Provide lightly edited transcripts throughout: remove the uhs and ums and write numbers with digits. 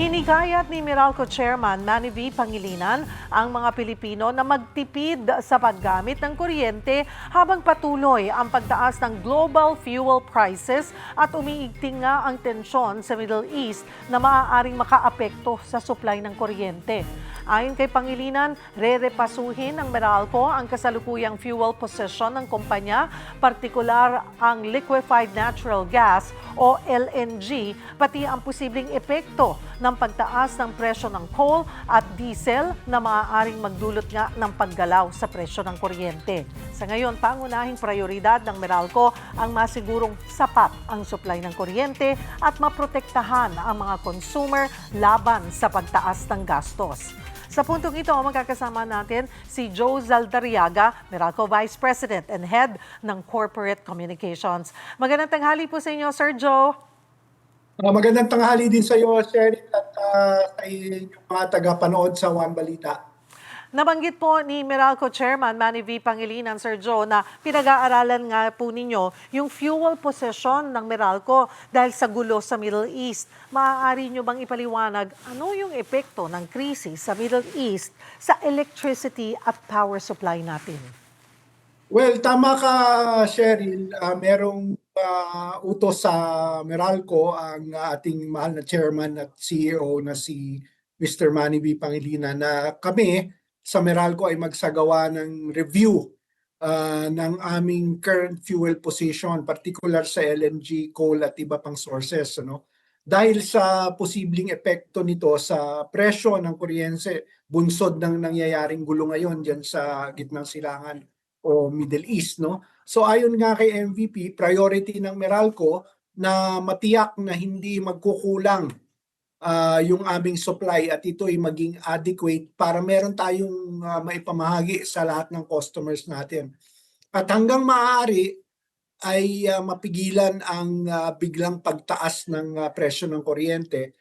Hinigayat ni Meralco Chairman Manny V. Pangilinan ang mga Pilipino na magtipid sa paggamit ng kuryente habang patuloy ang pagtaas ng global fuel prices at umiigting nga ang tensyon sa Middle East na maaaring makaapekto sa supply ng kuryente. Ayon kay Pangilinan, rerepasuhin ng Meralco ang kasalukuyang fuel position ng kumpanya, partikular ang liquefied natural gas o LNG, pati ang posibleng epekto ng pagtaas ng presyo ng coal at diesel na maaaring magdulot nga ng paggalaw sa presyo ng kuryente. Sa ngayon, pangunahing prioridad ng Meralco ang masigurong sapat ang supply ng kuryente at maprotektahan ang mga consumer laban sa pagtaas ng gastos. Sa puntong ito, magkakasama natin si Joe Zaldariaga, Meralco Vice President and Head ng Corporate Communications. Magandang tanghali po sa inyo, Sir Joe. Magandang tanghali din sa iyo, Cheryl, at sa inyong mga tagapanood sa One Balita. Nabanggit po ni Meralco Chairman Manny V. Pangilinan, Sir Joe, na pinag-aaralan nga po ninyo yung fuel position ng Meralco dahil sa gulo sa Middle East. Maaari nyo bang ipaliwanag ano yung epekto ng krisis sa Middle East sa electricity at power supply natin? Well, tama ka, Cheryl. Merong utos sa Meralco ang ating mahal na chairman at CEO na si Mr. Manny V. Pangilinan na kami sa Meralco ay magsagawa ng review ng aming current fuel position, particular sa LNG, coal at iba pang sources. Dahil sa posibleng epekto nito sa presyo ng kuryente, bunsod ng nangyayaring gulo ngayon dyan sa gitnang silangan o Middle East. So ayon nga kay MVP, priority ng Meralco na matiyak na hindi magkukulang yung aming supply at ito ay maging adequate para meron tayong maipamahagi sa lahat ng customers natin. At hanggang maaari ay mapigilan ang biglang pagtaas ng presyo ng kuryente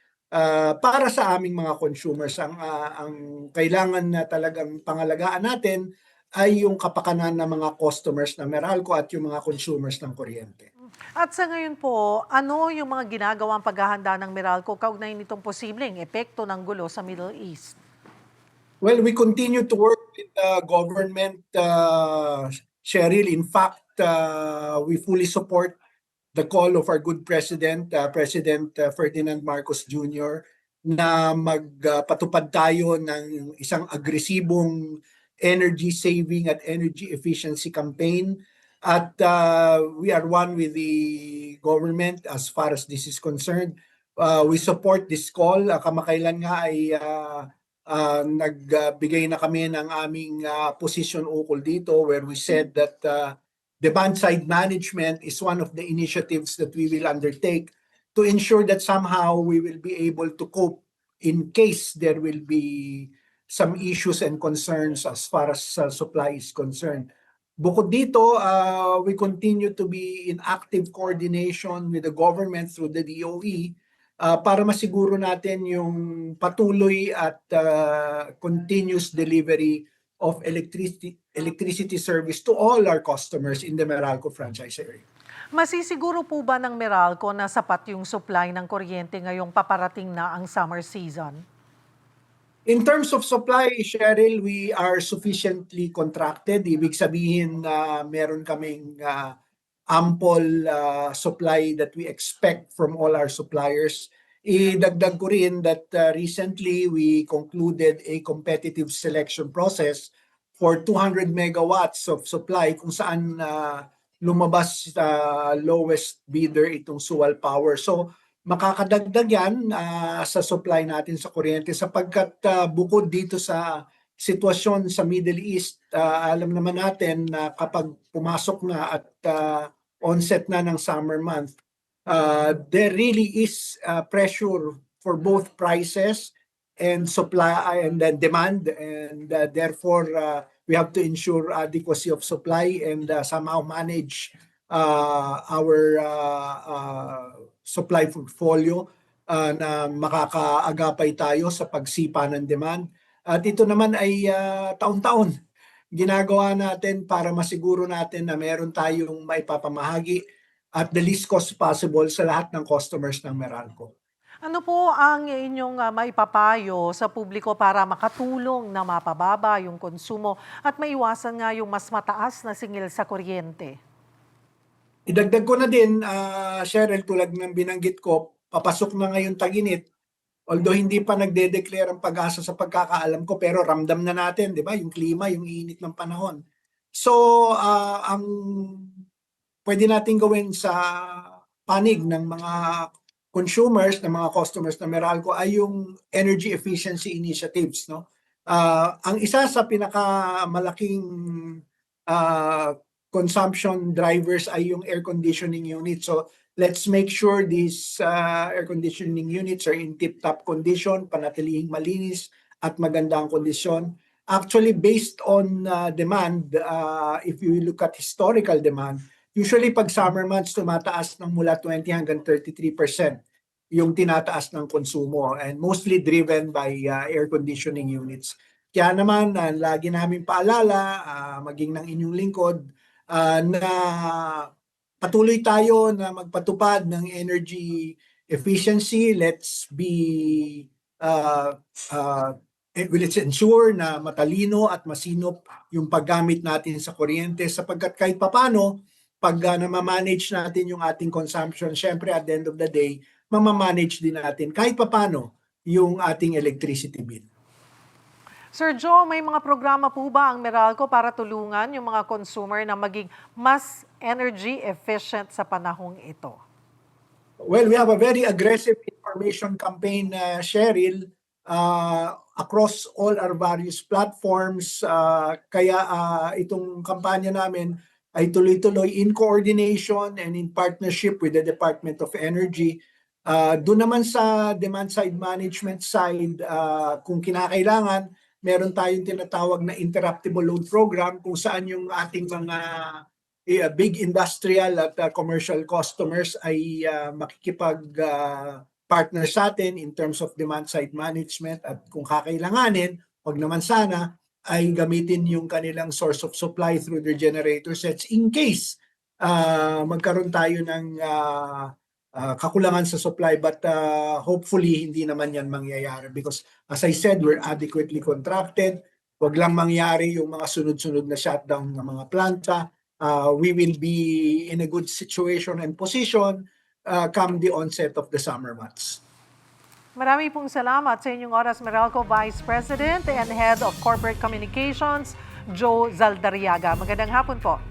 para sa aming mga consumers. Ang kailangan na talagang pangalagaan natin ay yung kapakanan ng mga customers na Meralco at yung mga consumers ng kuryente. At sa ngayon po, ano yung mga ginagawang paghahanda ng Meralco kaugnay nitong posibleng epekto ng gulo sa Middle East? Well, we continue to work with the government, Cheryl. In fact, we fully support the call of our good President, President Ferdinand Marcos Jr., na magpatupad tayo ng isang agresibong energy saving at energy efficiency campaign. At we are one with the government as far as this is concerned. We support this call. Kamakailan nga ay nagbigay na kami ng aming position ukol dito where we said that demand side management is one of the initiatives that we will undertake to ensure that somehow we will be able to cope in case there will be some issues and concerns as far as supply is concerned. Bukod dito, we continue to be in active coordination with the government through the DOE para masiguro natin yung patuloy at continuous delivery of electricity service to all our customers in the Meralco franchise area. Masisiguro po ba ng Meralco na sapat yung supply ng kuryente ngayong paparating na ang summer season? In terms of supply, Cheryl, we are sufficiently contracted. Ibig sabihin na meron kaming ample supply that we expect from all our suppliers. Idagdag ko rin that recently we concluded a competitive selection process for 200 megawatts of supply kung saan lumabas lowest bidder itong Sual Power. So makakadagdag yan sa supply natin sa kuryente sapagkat bukod dito sa sitwasyon sa Middle East, alam naman natin na kapag pumasok na at onset na ng summer month, there really is pressure for both prices and supply and demand, and therefore we have to ensure adequacy of supply and somehow manage our supply portfolio na makakaagapay tayo sa pagsipa ng demand. At ito naman ay taon-taon ginagawa natin para masiguro natin na meron tayong maipapamahagi at the least cost possible sa lahat ng customers ng Meralco. Ano po ang inyong maipapayo sa publiko para makatulong na mapababa yung konsumo at maiwasan nga yung mas mataas na singil sa kuryente? Idagdag ko na din, Cheryl, tulad ng binanggit ko, papasok na ngayon tag-init. Although hindi pa nagde-declare ang Pag-asa sa pagkakaalam ko, pero ramdam na natin, di ba? Yung klima, yung init ng panahon. So, ang pwede natin gawin sa panig ng mga consumers, ng mga customers na Meralco ay yung energy efficiency initiatives, no? Ang isa sa pinakamalaking uh, consumption drivers ay yung air conditioning unit. So let's make sure these air conditioning units are in tip-top condition, panatilihing malinis at magandang kondisyon. Actually, based on demand, if you look at historical demand, usually pag summer months, tumataas ng mula 20 hanggang 33% yung tinataas ng konsumo, and mostly driven by air conditioning units. Kaya naman, lagi namin paalala, maging ng inyong lingkod, na patuloy tayo na magpatupad ng energy efficiency. Let's ensure na matalino at masinop yung paggamit natin sa kuryente, sapagkat kahit papano, pag namamanage natin yung ating consumption, syempre at the end of the day, mamamanage din natin kahit papano yung ating electricity bill. Sir Joe, may mga programa po ba ang Meralco para tulungan yung mga consumer na maging mas energy efficient sa panahong ito? Well, we have a very aggressive information campaign, Cheryl, across all our various platforms. Kaya itong kampanya namin ay tuloy-tuloy in coordination and in partnership with the Department of Energy. Doon naman sa demand side management side, kung kinakailangan, meron tayong tinatawag na interruptible load program kung saan yung ating mga big industrial at commercial customers ay makikipag-partner sa atin in terms of demand side management, at kung kakailanganin, wag naman sana, ay gamitin yung kanilang source of supply through their generator sets in case magkaroon tayo ng kakulangan sa supply, but hopefully hindi naman yan mangyayari because as I said, we're adequately contracted. Wag lang mangyari yung mga sunod-sunod na shutdown ng mga planta. We will be in a good situation and position come the onset of the summer months. Marami pong salamat sa inyong oras, Meralco Vice President and Head of Corporate Communications, Joe Zaldariaga. Magandang hapon po.